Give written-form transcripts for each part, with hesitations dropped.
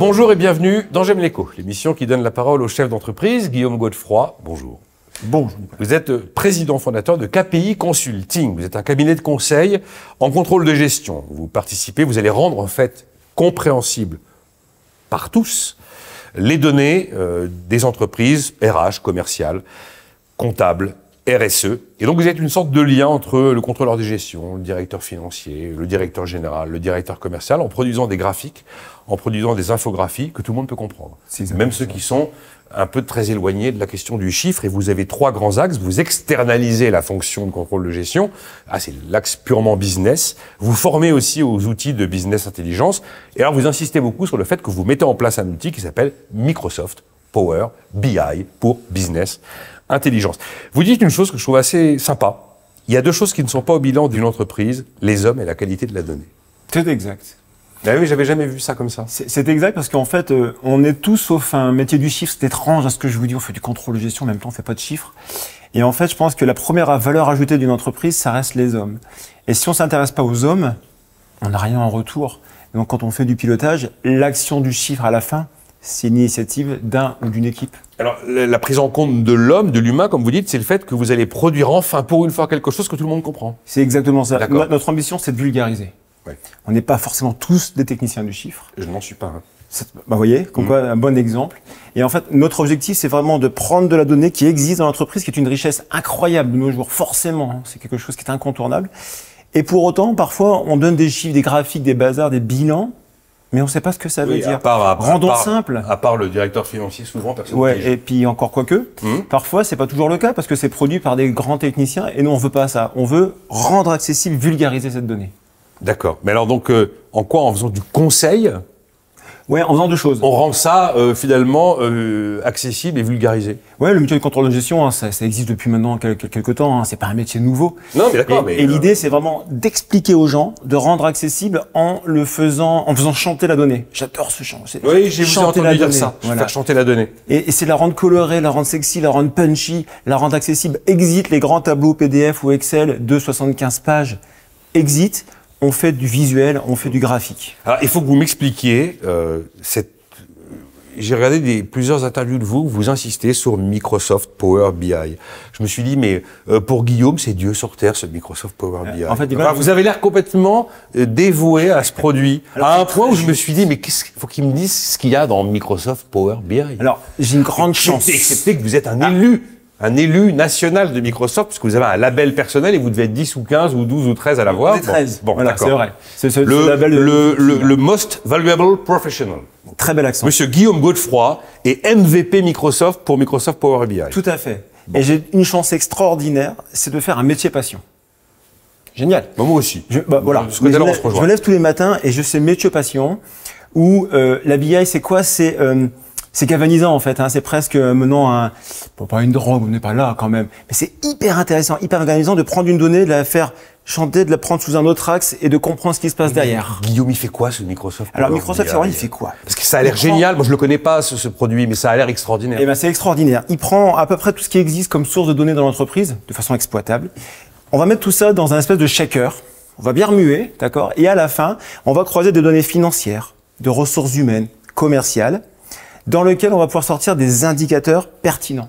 Bonjour et bienvenue dans J'aime l'écho, l'émission qui donne la parole au chef d'entreprise, Guillaume Godefroy. Bonjour. Bonjour. Vous êtes président fondateur de KPI Consulting. Vous êtes un cabinet de conseil en contrôle de gestion. Vous participez, vous allez rendre en fait compréhensible par tous les données des entreprises RH, commerciales, comptables, RSE. Et donc vous êtes une sorte de lien entre le contrôleur de gestion, le directeur financier, le directeur général, le directeur commercial, en produisant des graphiques, en produisant des infographies que tout le monde peut comprendre. Même ceux qui sont un peu très éloignés de la question du chiffre. Et vous avez trois grands axes. Vous externalisez la fonction de contrôle de gestion. Ah, c'est l'axe purement business. Vous formez aussi aux outils de business intelligence. Et alors vous insistez beaucoup sur le fait que vous mettez en place un outil qui s'appelle Microsoft Power BI pour Business Intelligence. Vous dites une chose que je trouve assez sympa. Il y a deux choses qui ne sont pas au bilan d'une entreprise, les hommes et la qualité de la donnée. C'est exact. Ah oui, j'avais jamais vu ça comme ça. C'est exact parce qu'en fait, on est tous sauf un métier du chiffre. C'est étrange à ce que je vous dis. On fait du contrôle de gestion, en même temps, on fait pas de chiffres. Et en fait, je pense que la première valeur ajoutée d'une entreprise, ça reste les hommes. Et si on s'intéresse pas aux hommes, on n'a rien en retour. Et donc, quand on fait du pilotage, l'action du chiffre à la fin, c'est une initiative d'un ou d'une équipe. Alors, la prise en compte de l'homme, de l'humain, comme vous dites, c'est le fait que vous allez produire enfin, pour une fois, quelque chose que tout le monde comprend. C'est exactement ça. Notre ambition, c'est de vulgariser. Ouais. On n'est pas forcément tous des techniciens du chiffre. Je n'en suis pas. Vous voyez, comme quoi, un bon exemple. Et en fait, notre objectif, c'est vraiment de prendre de la donnée qui existe dans l'entreprise, qui est une richesse incroyable de nos jours, forcément. Hein, c'est quelque chose qui est incontournable. Et pour autant, parfois, on donne des chiffres, des graphiques, des bazars, des bilans, mais on ne sait pas ce que ça veut dire. Rendons simple. À part le directeur financier, souvent, personne. Ouais, et puis encore quoique, parfois, c'est pas toujours le cas, parce que c'est produit par des grands techniciens, et nous, on veut pas ça. On veut rendre accessible, vulgariser cette donnée. D'accord. Mais alors donc, en quoi? En faisant du conseil? Ouais, en faisant deux choses. On rend ça finalement accessible et vulgarisé. Ouais, le métier de contrôle de gestion, hein, ça existe depuis maintenant quelques temps. Hein, c'est pas un métier nouveau. Non, mais d'accord. Et l'idée, c'est vraiment d'expliquer aux gens, de rendre accessible en faisant chanter la donnée. J'adore ce chant. Oui, j'ai vous entendu dire ça. Voilà. Faire chanter la donnée. Et c'est la rendre colorée, la rendre sexy, la rendre punchy, la rendre accessible. Exit les grands tableaux PDF ou Excel de 75 pages. Exit. On fait du visuel, on fait du graphique. Alors, il faut que vous m'expliquiez J'ai regardé plusieurs interviews de vous, vous insistez sur Microsoft Power BI. Je me suis dit, mais pour Guillaume, c'est Dieu sur Terre, ce Microsoft Power BI. En fait, vous avez l'air complètement dévoué à ce produit, à un point où je me suis dit, mais faut qu'il me dise ce qu'il y a dans Microsoft Power BI. Alors, j'ai une grande chance. Excepté que vous êtes un élu national de Microsoft, parce que vous avez un label personnel et vous devez être 10 ou 15 ou 12 ou 13 à l'avoir. On est 13. Bon, voilà, c'est vrai. C'est le Most Valuable Professional. Très bel accent. Monsieur Guillaume Godefroy est MVP Microsoft pour Microsoft Power BI. Tout à fait. Bon. Et j'ai une chance extraordinaire, c'est de faire un métier passion. Génial. Bah, moi aussi. Voilà. Je me lève tous les matins et je fais métier passion où la BI, c'est quoi? C'est galvanisant en fait, hein. C'est presque menant un, bon, pas une drogue, on n'est pas là quand même, mais c'est hyper intéressant, hyper galvanisant de prendre une donnée, de la faire chanter, de la prendre sous un autre axe et de comprendre ce qui se passe derrière. Guillaume, il fait quoi ce Microsoft? Alors Microsoft, c'est vrai, il fait quoi? Parce que ça a l'air génial, moi je le connais pas ce produit, mais ça a l'air extraordinaire. Eh ben c'est extraordinaire. Il prend à peu près tout ce qui existe comme source de données dans l'entreprise, de façon exploitable. On va mettre tout ça dans un espèce de shaker, on va bien remuer, d'accord? Et à la fin, on va croiser des données financières, de ressources humaines, commerciales, dans lequel on va pouvoir sortir des indicateurs pertinents.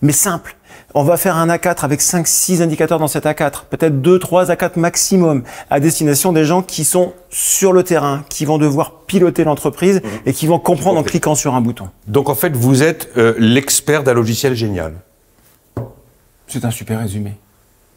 Mais simples. On va faire un A4 avec 5-6 indicateurs dans cet A4, peut-être 2-3 A4 maximum, à destination des gens qui sont sur le terrain, qui vont devoir piloter l'entreprise et qui vont comprendre en cliquant sur un bouton. Donc en fait, vous êtes l'expert d'un logiciel génial. C'est un super résumé.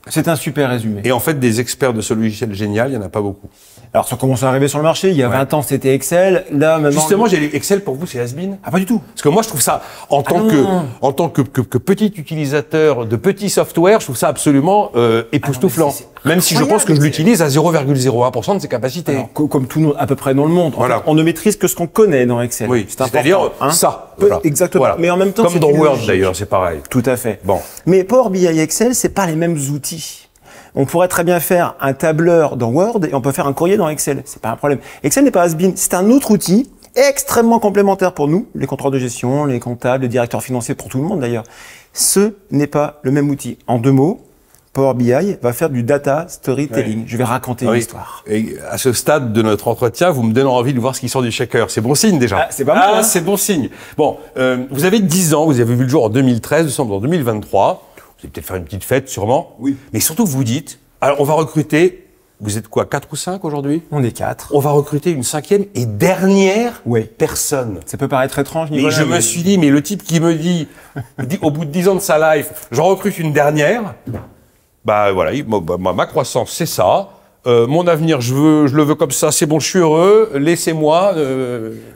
C'est un super résumé. Et en fait, des experts de ce logiciel génial, il n'y en a pas beaucoup. Alors, ça commence à arriver sur le marché. Il y a 20 ans, c'était Excel. Là, maintenant... Justement, Excel, pour vous, c'est has-been? Ah, pas du tout. Parce que moi, je trouve ça, en tant que petit utilisateur de petits software, je trouve ça absolument époustouflant. Même si je pense que je l'utilise à 0,01% de ses capacités. Alors, comme tout à peu près dans le monde. Voilà. En fait, on ne maîtrise que ce qu'on connaît dans Excel. Oui, c'est-à-dire ça. Voilà. Exactement. Voilà. Mais en même temps, comme dans Word, d'ailleurs, c'est pareil. Tout à fait. Bon. Mais Power BI et Excel, c'est pas les mêmes outils. On pourrait très bien faire un tableur dans Word et on peut faire un courrier dans Excel. C'est pas un problème. Excel n'est pas has-been. C'est un autre outil extrêmement complémentaire pour nous, les contrôleurs de gestion, les comptables, les directeurs financiers, pour tout le monde d'ailleurs. Ce n'est pas le même outil. En deux mots, Power BI va faire du data storytelling. Je vais raconter une histoire. Et à ce stade de notre entretien, vous me donnez envie de voir ce qui sort du shaker. C'est bon signe déjà. Ah, c'est pas mal. C'est bon signe. Bon, vous avez 10 ans, vous avez vu le jour en 2013, nous sommes en 2023. Vous allez peut-être faire une petite fête sûrement. Oui. Mais surtout vous dites, alors on va recruter, vous êtes quoi, 4 ou 5 aujourd'hui? On est 4. On va recruter une 5e et dernière Oui. personne. Ça peut paraître étrange, Mais Nicolas. je me suis dit, mais le type qui me dit, au bout de 10 ans de sa life, j'en recrute une dernière, bah voilà, ma croissance, c'est ça. Mon avenir, je le veux comme ça, c'est bon, je suis heureux, laissez-moi.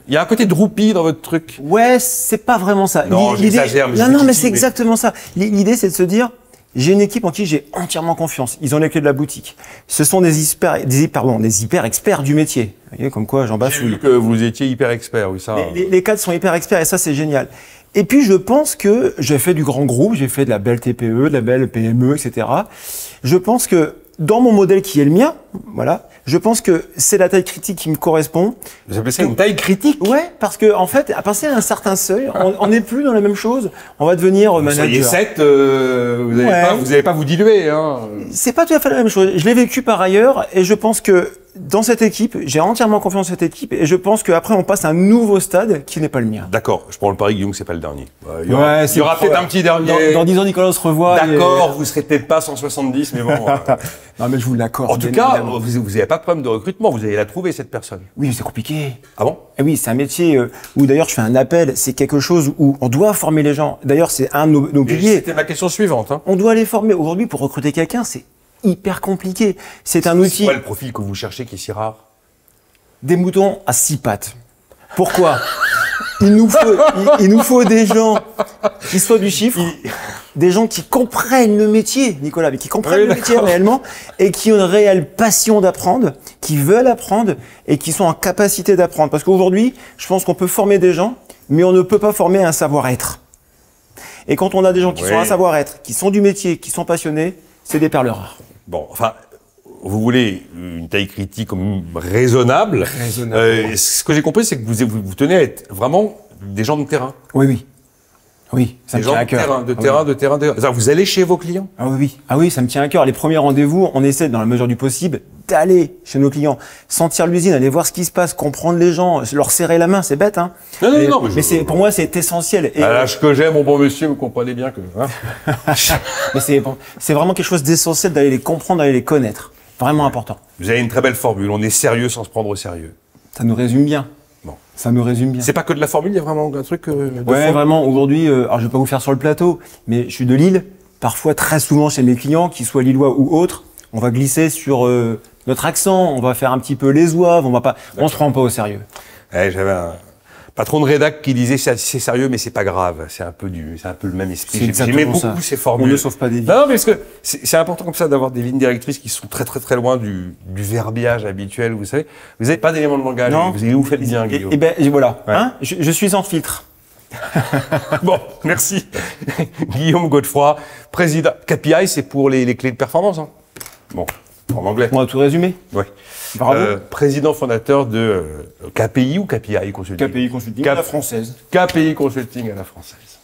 Il y a un côté droupie dans votre truc. Ouais, c'est pas vraiment ça. Non, j'exagère, mais Non, mais c'est c'est exactement ça. L'idée, c'est de se dire, j'ai une équipe en qui j'ai entièrement confiance. Ils ont les clés de la boutique. Ce sont des hyper experts du métier. Vous voyez, comme quoi j'en J'ai bafouille. vu que vous étiez hyper expert, oui, ça. Les cadres sont hyper experts et ça, c'est génial. Et puis, je pense que j'ai fait du grand groupe, j'ai fait de la belle TPE, de la belle PME, etc. Je pense que dans mon modèle qui est le mien, voilà, je pense que c'est la taille critique qui me correspond. Vous appelez ça une taille critique? Ouais, parce que en fait, à passer à un certain seuil, on n'est plus dans la même chose. On va devenir manager. Soyez 7, vous n'allez pas vous diluer. Hein. C'est pas tout à fait la même chose. Je l'ai vécu par ailleurs et je pense que dans cette équipe, j'ai entièrement confiance en cette équipe et je pense qu'après on passe à un nouveau stade qui n'est pas le mien. D'accord, je prends le pari, Guillaume, que c'est pas le dernier. Il y c'est aura peut-être un petit dernier. Dans 10 ans, Nicolas, on se revoit. D'accord, vous serez peut-être pas 170, mais bon. Non, mais je vous l'accorde. En tout cas, vous n'avez pas de problème de recrutement, vous allez la trouver, cette personne. Oui, mais c'est compliqué. Ah bon? Et oui, c'est un métier où d'ailleurs je fais un appel, c'est quelque chose où on doit former les gens. D'ailleurs, c'est un de nos piliers. C'était ma question suivante. Hein. On doit les former. Aujourd'hui, pour recruter quelqu'un, c'est hyper compliqué. C'est un outil. C'est quoi le profil que vous cherchez qui est si rare? Des moutons à 6 pattes. Pourquoi? Il nous faut des gens qui soient du chiffre, des gens qui comprennent le métier, Nicolas, mais qui comprennent le métier réellement et qui ont une réelle passion d'apprendre, qui veulent apprendre et qui sont en capacité d'apprendre. Parce qu'aujourd'hui, je pense qu'on peut former des gens, mais on ne peut pas former un savoir-être. Et quand on a des gens qui sont un savoir-être, qui sont du métier, qui sont passionnés, c'est des perles rares. Bon, enfin, vous voulez une taille critique raisonnable. Ce que j'ai compris, c'est que vous tenez à être vraiment des gens de terrain. Oui, oui. Oui, ça me tient à cœur. De terrain. Vous allez chez vos clients? Ah oui. Ah oui, ça me tient à cœur. Les premiers rendez-vous, on essaie, dans la mesure du possible, d'aller chez nos clients, sentir l'usine, aller voir ce qui se passe, comprendre les gens, leur serrer la main, c'est bête, hein. Non, mais pour moi, c'est essentiel. Et à l'âge que j'ai, mon bon monsieur, vous comprenez bien que... Hein. mais c'est vraiment quelque chose d'essentiel d'aller les comprendre, d'aller les connaître. Vraiment important. Vous avez une très belle formule. On est sérieux sans se prendre au sérieux. Ça nous résume bien. Bon. Ça nous résume bien. C'est pas que de la formule, il y a vraiment un truc... ouais, vraiment. Aujourd'hui, alors je vais pas vous faire sur le plateau, mais je suis de Lille. Parfois, très souvent, chez mes clients, qu'ils soient lillois ou autres, on va glisser sur notre accent, on va faire un petit peu les oives, on se prend pas au sérieux. Ouais, j'avais un patron de rédac qui disait c'est sérieux mais c'est pas grave, c'est un peu le même esprit. J'aimais beaucoup ces formules. On ne sauve pas des vies. Non, mais parce que c'est important comme ça d'avoir des lignes directrices qui sont très très très loin du verbiage habituel, vous savez. Vous n'avez pas d'éléments de langage, non. Vous faites bien, Guillaume. Et ben voilà, ouais. Hein, je suis sans filtre. Bon, merci. Guillaume Godefroy, président. KPI, c'est pour les clés de performance. Hein. Bon, en anglais. On a tout résumé. Ouais. Bravo. Président fondateur de KPI ou KPI Consulting? KPI Consulting à la française. KPI Consulting à la française.